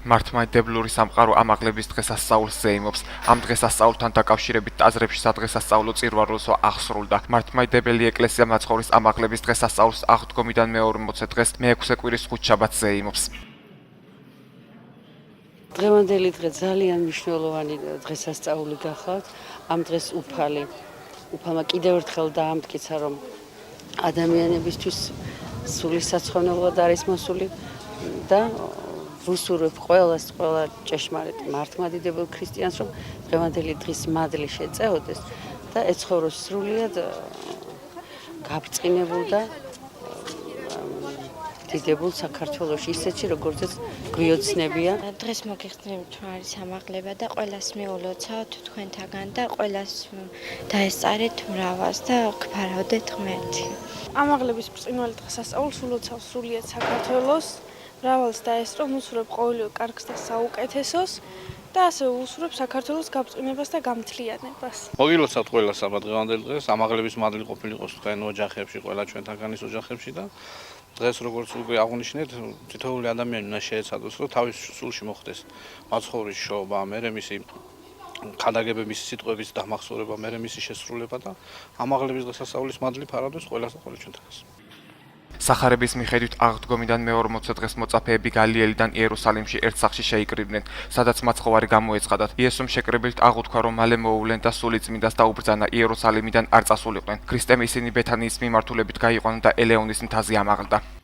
მართლმადიდებლური სამყარო ამაღლების დღესასწაულს ზეიმობს. ამ დღესასწაულთან დაკავშირებით ტაძრებში სადღესასწაულო წირვა-როლსო აღსრულდა. მართლმადიდებელი ეკლესია მაცხოვრის ამაღლების დღესასწაულს აღდგომიდან მეორე მოცე დღეს მე-6 კვირის ხუთშაბათს ზეიმობს. დღევანდელი დღე ძალიან მნიშვნელოვანი დღესასწაული გახლავთ. ამ დღეს უფალმა კიდევ ერთხელ დაამტკიცა, რომ ადამიანებისთვის სული საცხოვნელად არის მოსული და ვუსურვებ ყველა ჭეშმარიტ მართლმადიდებელ ქრისტიანს, რომ დღევანდელი დღის მადლი შეწეოდეს და ეცხოვროს სრულიად გაბწყინებულ და დიდებულ საქართველოში, ისეთში, როგორცაც გვიოცნებია. დღეს მოგიხსნებით არის ამაღლება და ყველას მეულოცავთ თქვენთაგან და ყველას დაესწარეთ მრავალს და გფარავდეთ ღმერთი. ამაღლების ბრწყინვალე დღესასწაულს ულოცავ სრულიად საქართველოს, მრავალს დაესწრო, უსურვებ ყოველივე კარგს და საუკეთესოს და ასევე უსურვებ საქართველოს გაბწყინებას და გამთლიანებას. მოგილოცავთ ყველას ამ დღევანდელ დღეს, ამაღლების მადლი ყოფილიყოს თქვენ ოჯახებში, ყველა ჩვენთაგანის ოჯახებში და დღეს როგორც უკვე აღნიშნეთ, თითოეული ადამიანი უნდა შეეცადოს, რომ თავის სულში მოხდეს მაცხოვრის შოობა, მერე მისი ქადაგებების სიტყვების დამახსოვრება, მერე მისი შესრულება და ამაღლების დღესასწაულის მადლი ფარავდეს ყველას და ყველა ჩვენთაგანს. სახარების მიხედვით აღდგომიდან მეორე მოცე დღეს მოწაფეები გალიელიდან იერუსალიმში ერთ სახლში შეიკრიბნენ, სადაც მაცხოვარი გამოეცხადათ. იესომ შეკრებილით აღუთქვა, რომ მალე მოუვლენ და სული წმინდას დაუბრძანა, იერუსალიმიდან არ წასულიყვნენ. ქრისტემ ისინი ბეთანიის მიმართულებით გაიყვანა და ელეონის მთაზე ამაღლდა.